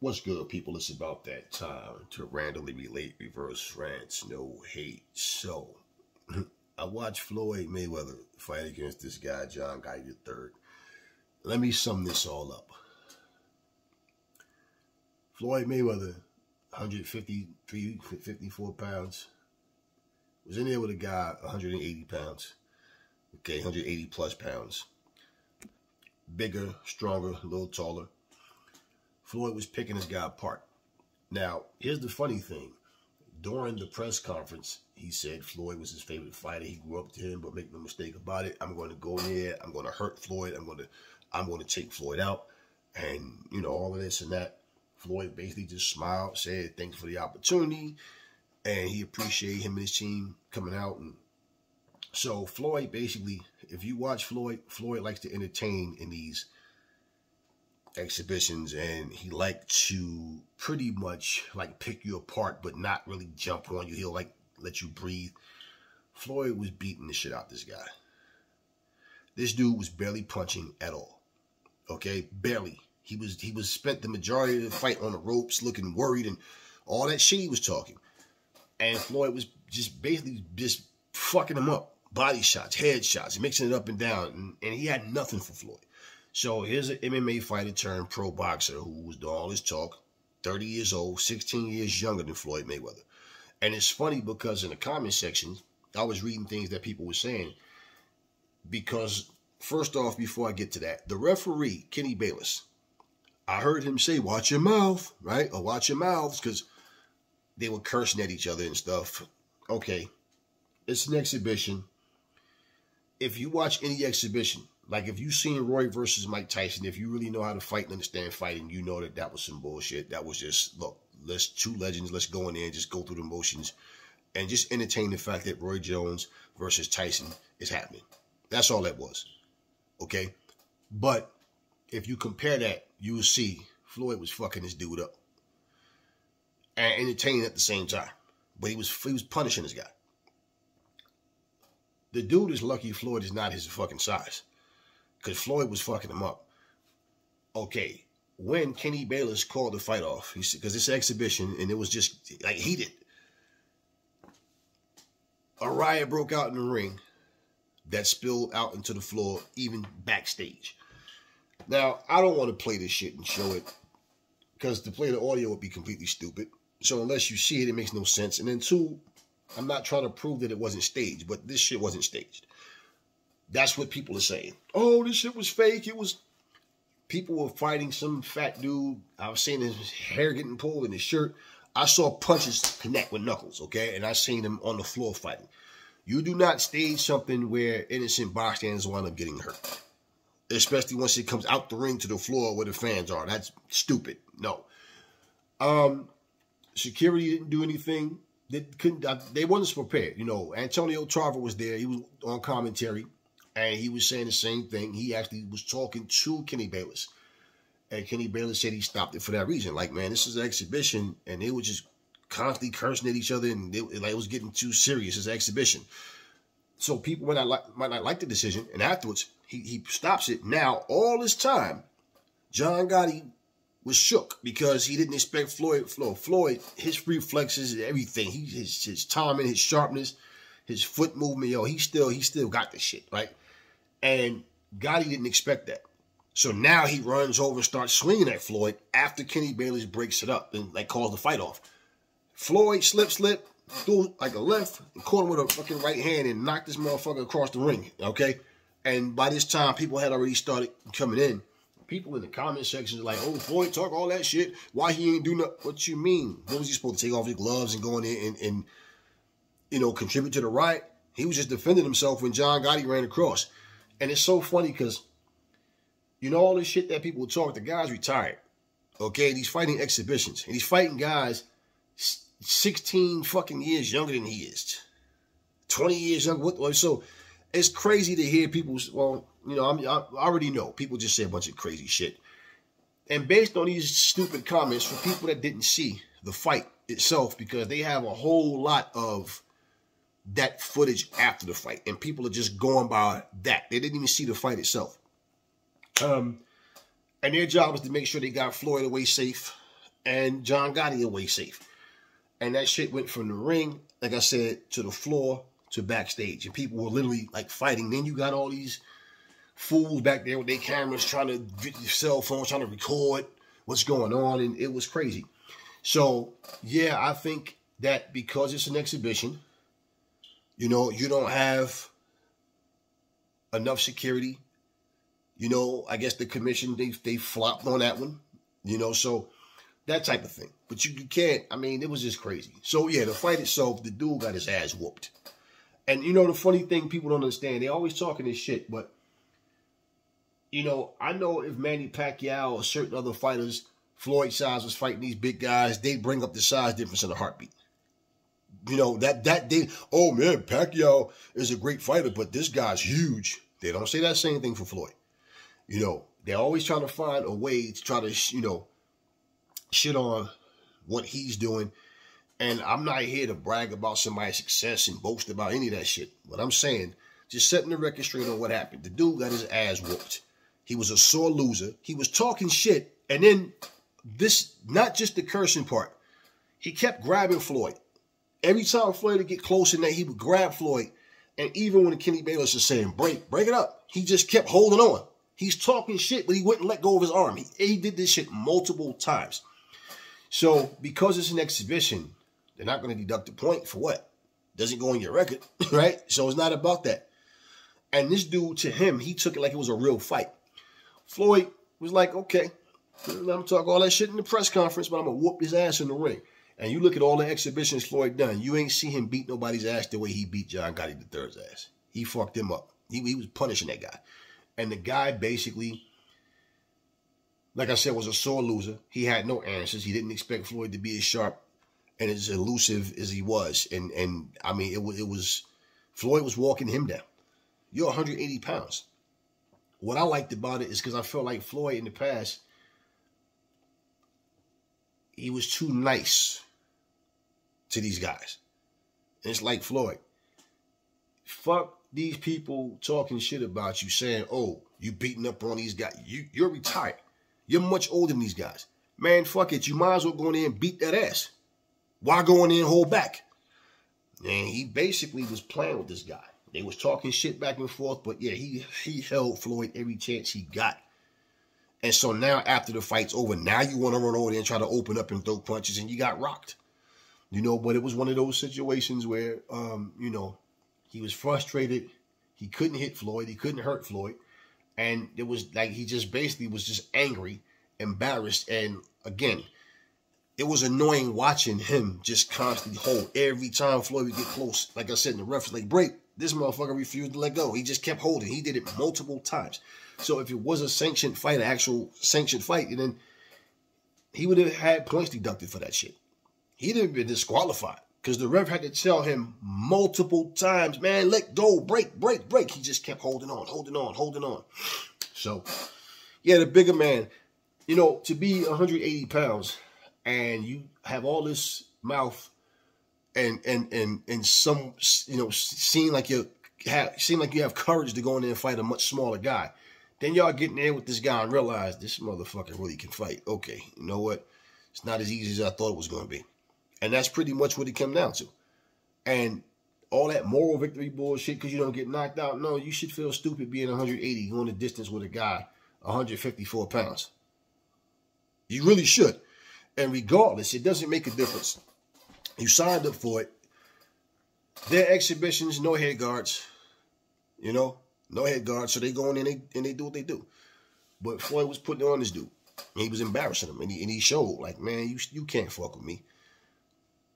What's good, people? It's about that time to randomly relate reverse rants, no hate. So, I watched Floyd Mayweather fight against this guy, John Gotti III. Let me sum this all up. Floyd Mayweather, 153, 54 pounds, was in there with a guy, 180 pounds. Okay, 180 plus pounds. Bigger, stronger, a little taller. Floyd was picking this guy apart. Now, here's the funny thing. During the press conference, he said Floyd was his favorite fighter. He grew up to him, but make no mistake about it, I'm going to go in there. I'm going to hurt Floyd. I'm going to take Floyd out. And, you know, all of this and that. Floyd basically just smiled, said thanks for the opportunity. And he appreciated him and his team coming out. And so Floyd basically, if you watch Floyd likes to entertain in these exhibitions, and he liked to pretty much like pick you apart but not really jump on you. He'll like let you breathe. Floyd was beating the shit out this guy. This dude was barely punching at all. Okay, barely. He was spent the majority of the fight on the ropes, looking worried and all that shit he was talking. And Floyd was just basically just fucking him up. Body shots, head shots, mixing it up and down, and he had nothing for Floyd. So here's an MMA fighter turned pro boxer who was doing all this talk, 30 years old, 16 years younger than Floyd Mayweather. And it's funny because in the comment section, I was reading things that people were saying. Because first off, before I get to that, the referee, Kenny Bayless, I heard him say, watch your mouth, right? Or watch your mouths, because they were cursing at each other and stuff. Okay, it's an exhibition. If you watch any exhibition, like if you've seen Roy versus Mike Tyson, if you really know how to fight and understand fighting, you know that that was some bullshit. That was just, look, let's two legends, let's go in there and just go through the motions and just entertain the fact that Roy Jones versus Tyson is happening. That's all that was, okay? But if you compare that, you will see Floyd was fucking this dude up and entertaining at the same time. But he was punishing this guy. The dude is lucky Floyd is not his fucking size, because Floyd was fucking him up. Okay, when Kenny Bayless called the fight off, he said, because it's an exhibition and it was just like heated. A riot broke out in the ring that spilled out into the floor, even backstage. Now, I don't want to play this shit and show it, because to play the audio would be completely stupid. So unless you see it, it makes no sense. And then two, I'm not trying to prove that it wasn't staged, but this shit wasn't staged. That's what people are saying. Oh, this shit was fake. It was. People were fighting some fat dude. I was seeing his hair getting pulled in his shirt. I saw punches connect with knuckles, okay? And I seen him on the floor fighting. You do not stage something where innocent bystanders wind up getting hurt, especially once it comes out the ring to the floor where the fans are. That's stupid. No. Security didn't do anything. They wasn't prepared. You know, Antonio Tarver was there. He was on commentary, and he was saying the same thing. He actually was talking to Kenny Bayless, and Kenny Bayless said he stopped it for that reason. Like, man, this is an exhibition, and they were just constantly cursing at each other, and it was getting too serious. It's an exhibition. So people might not like the decision, and afterwards, he stops it. Now, all this time, John Gotti was shook because he didn't expect Floyd, his reflexes and everything, his timing, his sharpness, his foot movement, yo, he still got this shit, right? And Gotti didn't expect that. So now he runs over and starts swinging at Floyd after Kenny Bayless breaks it up and like calls the fight off. Floyd slip, threw like a left and caught him with a fucking right hand and knocked this motherfucker across the ring, okay? And by this time, people had already started coming in. People in the comment section are like, oh, Floyd talk all that shit. Why he ain't do nothing? What you mean? What was he supposed to take off his gloves and go in there and you know, contribute to the riot? He was just defending himself when John Gotti ran across. And it's so funny because, you know, all this shit that people talk, the guy's retired. Okay? And he's fighting exhibitions. And he's fighting guys 16 fucking years younger than he is. 20 years younger. So it's crazy to hear people, well, you know, I already know. People just say a bunch of crazy shit. And based on these stupid comments for people that didn't see the fight itself, because they have a whole lot of that footage after the fight, and people are just going by that. They didn't even see the fight itself. And their job was to make sure they got Floyd away safe and John Gotti away safe. And that shit went from the ring, like I said, to the floor to backstage. And people were literally like fighting. Then you got all these fools back there with their cameras trying to get your cell phones, trying to record what's going on. And it was crazy. So, yeah, I think that because it's an exhibition, you know, you don't have enough security. You know, I guess the commission, they flopped on that one. You know, so that type of thing. But you can't, I mean, it was just crazy. So, yeah, the fight itself, the dude got his ass whooped. And, you know, the funny thing people don't understand, they always talking this shit, but, you know, I know if Manny Pacquiao or certain other fighters, Floyd size was fighting these big guys, they bring up the size difference in a heartbeat. You know, that they, oh, man, Pacquiao is a great fighter, but this guy's huge. They don't say that same thing for Floyd. You know, they're always trying to find a way to try to, you know, shit on what he's doing. And I'm not here to brag about somebody's success and boast about any of that shit. What I'm saying, just setting the record straight on what happened. The dude got his ass whooped. He was a sore loser. He was talking shit. And then this, not just the cursing part, he kept grabbing Floyd. Every time Floyd would get close in there, he would grab Floyd. And even when Kenny Bayless was saying, break it up, he just kept holding on. He's talking shit, but he wouldn't let go of his arm. He did this shit multiple times. So, because it's an exhibition, they're not going to deduct a point for what? Doesn't go on your record, right? So, it's not about that. And this dude, to him, he took it like it was a real fight. Floyd was like, okay, let him talk all that shit in the press conference, but I'm going to whoop his ass in the ring. And you look at all the exhibitions Floyd done, you ain't see him beat nobody's ass the way he beat John Gotti III's ass. He fucked him up. He was punishing that guy. And the guy basically, like I said, was a sore loser. He had no answers. He didn't expect Floyd to be as sharp and as elusive as he was. And I mean, it was Floyd was walking him down. You're 180 pounds. What I liked about it is because I felt like Floyd in the past, he was too nice to these guys. And it's like, Floyd, fuck these people talking shit about you, saying, oh, you beating up on these guys. You're retired. You're much older than these guys. Man, fuck it. You might as well go in there and beat that ass. Why go in there and hold back? And he basically was playing with this guy. They was talking shit back and forth, but yeah, he held Floyd every chance he got. And so now after the fight's over, now you want to run over there and try to open up and throw punches, and you got rocked. You know, but it was one of those situations where, you know, he was frustrated. He couldn't hit Floyd. He couldn't hurt Floyd. And it was like he just basically was just angry, embarrassed. And again, it was annoying watching him just constantly hold. Every time Floyd would get close, like I said, in the ref was like, break. This motherfucker refused to let go. He just kept holding. He did it multiple times. So if it was a sanctioned fight, an actual sanctioned fight, then he would have had points deducted for that shit. He'd have been disqualified. Because the ref had to tell him multiple times, man, let go, break, break, break. He just kept holding on, holding on, holding on. So, yeah, the bigger man, you know, to be 180 pounds and you have all this mouth and some, you know, seem like you have courage to go in there and fight a much smaller guy. Then y'all get in there with this guy and realize this motherfucker really can fight. Okay, you know what? It's not as easy as I thought it was going to be. And that's pretty much what it came down to. And all that moral victory bullshit because you don't get knocked out. No, you should feel stupid being 180 going the distance with a guy 154 pounds. You really should. And regardless, it doesn't make a difference. You signed up for it. Their exhibitions, no head guards. You know, no head guards. So they go in and they do what they do. But Floyd was putting on this dude. And he was embarrassing him. And he showed, like, man, you can't fuck with me.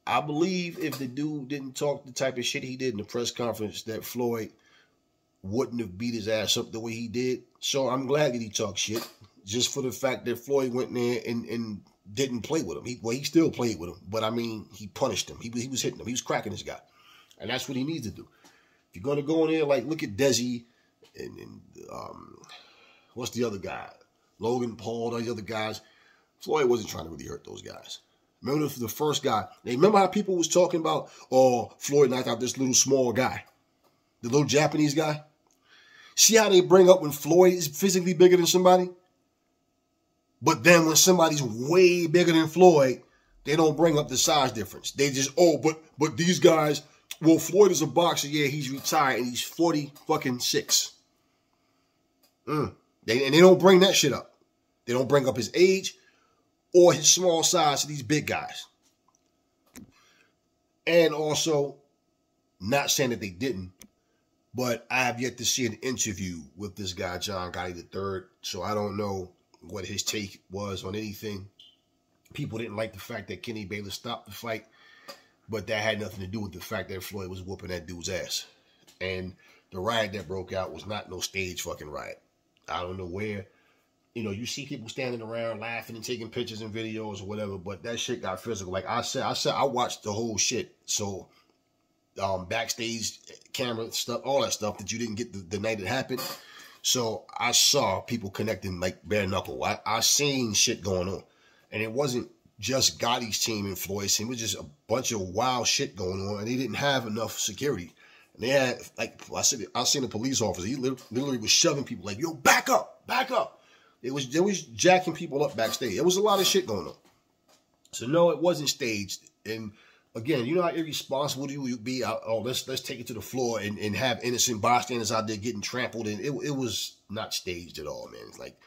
I believe if the dude didn't talk the type of shit he did in the press conference, that Floyd wouldn't have beat his ass up the way he did. So I'm glad that he talked shit, just for the fact that Floyd went in there and didn't play with him. He still played with him, but I mean, he punished him. He was hitting him. He was cracking this guy. And that's what he needs to do. If you're going to go in there, like, look at Desi and what's the other guy? Logan Paul, all the other guys. Floyd wasn't trying to really hurt those guys. Remember the first guy? Remember how people was talking about, oh, Floyd knocked out this little small guy, the little Japanese guy? See how they bring up when Floyd is physically bigger than somebody? But then when somebody's way bigger than Floyd, they don't bring up the size difference. They just, oh, but these guys, well, Floyd is a boxer. Yeah, he's retired and he's 46. And they don't bring that shit up. They don't bring up his age or his small size to these big guys. And also, not saying that they didn't, but I have yet to see an interview with this guy, John Gotti III. So I don't know what his take was on anything. People didn't like the fact that Kenny Bayless stopped the fight, but that had nothing to do with the fact that Floyd was whooping that dude's ass. And the riot that broke out was not no stage fucking riot. I don't know where. You know, you see people standing around laughing and taking pictures and videos or whatever, but that shit got physical. Like I said, I watched the whole shit. So, backstage camera stuff, all that stuff that you didn't get the night it happened. So I saw people connecting like bare knuckle. I seen shit going on. And it wasn't just Gotti's team and Floyd's team. It was just a bunch of wild shit going on. And they didn't have enough security. And they had, like, I seen a police officer. He literally was shoving people like, yo, back up, back up. It was jacking people up backstage. There was a lot of shit going on. So no, it wasn't staged. And again, you know how irresponsible you would be? Oh, let's take it to the floor and have innocent bystanders out there getting trampled. And it was not staged at all, man. It's like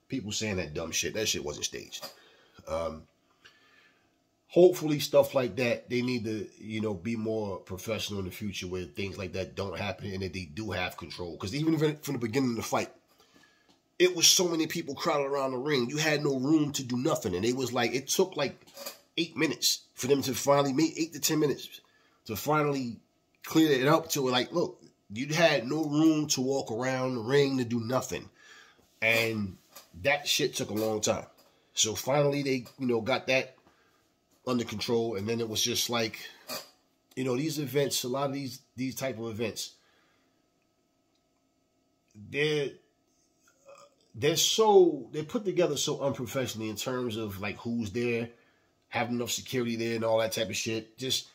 people saying that dumb shit. That shit wasn't staged. Hopefully stuff like that, they need to, you know, be more professional in the future where things like that don't happen and that they do have control. Because even from the beginning of the fight, it was so many people crowded around the ring. You had no room to do nothing. And it took like 8 minutes for them to finally make 8 to 10 minutes to finally clear it up to like, look, you had no room to walk around the ring to do nothing. And that shit took a long time. So finally they, you know, got that under control. And then it was just like, you know, these events, a lot of these type of events, they're put together so unprofessionally in terms of like who's there, having enough security there and all that type of shit. Just,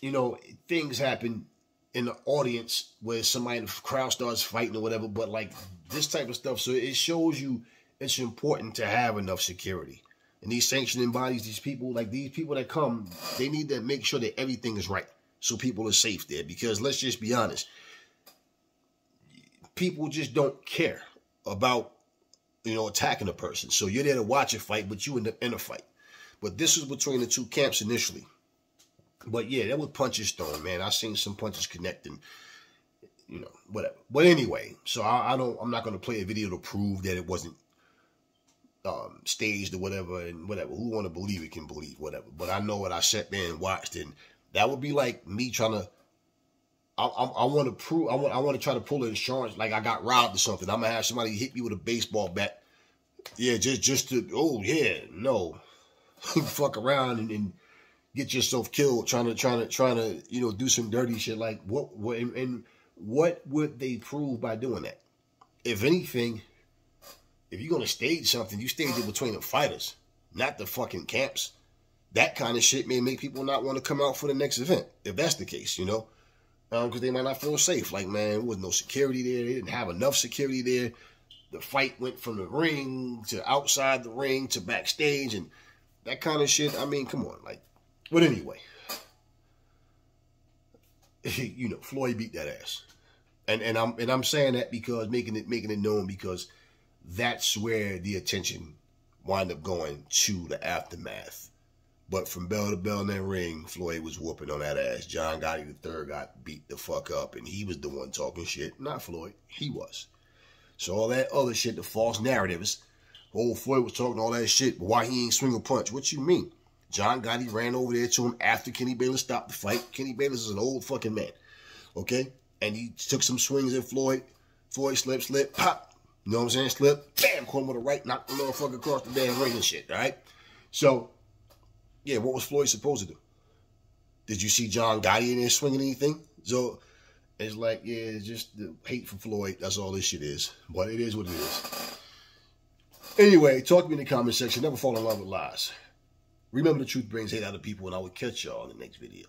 you know, things happen in the audience where somebody in the crowd starts fighting or whatever, but like this type of stuff. So it shows you it's important to have enough security. And these sanctioning bodies, these people that come, they need to make sure that everything is right so people are safe there. Because let's just be honest, people just don't care about, you know, attacking a person. So you're there to watch a fight, but you end up in a fight. But this was between the two camps initially. But yeah, there was punches thrown, man. I seen some punches connecting, you know, whatever. But anyway, so I'm not going to play a video to prove that it wasn't staged or whatever and whatever. Who want to believe it can believe whatever. But I know what I sat there and watched, and that would be like me trying to. I want to prove. I want to try to pull an insurance like I got robbed or something. I'm gonna have somebody hit me with a baseball bat. Yeah, just to. Oh yeah, no, fuck around and get yourself killed trying to you know do some dirty shit. Like what would they prove by doing that? If anything. If you're going to stage something, you stage it between the fighters, not the fucking camps. That kind of shit may make people not want to come out for the next event, if that's the case, you know, because they might not feel safe. Like, man, there was no security there. They didn't have enough security there. The fight went from the ring to outside the ring to backstage and that kind of shit. I mean, come on. Like, but anyway, you know, Floyd beat that ass. And I'm saying that because making it known because that's where the attention wind up going to the aftermath. But from bell to bell in that ring, Floyd was whooping on that ass. John Gotti III got beat the fuck up, and he was the one talking shit. Not Floyd. He was. So all that other shit, the false narratives, old Floyd was talking all that shit, but why he ain't swing a punch? What you mean? John Gotti ran over there to him after Kenny Bayless stopped the fight. Kenny Bayless is an old fucking man. Okay? And he took some swings at Floyd. Floyd slip, pop. You know what I'm saying? Slip, bam, caught him with a right, knocked the motherfucker across the damn ring and shit, all right? So, yeah, what was Floyd supposed to do? Did you see John Gotti in there swinging anything? So, it's like, yeah, it's just the hate for Floyd. That's all this shit is. But it is what it is. Anyway, talk to me in the comment section. Never fall in love with lies. Remember, the truth brings hate out of people, and I will catch y'all in the next video.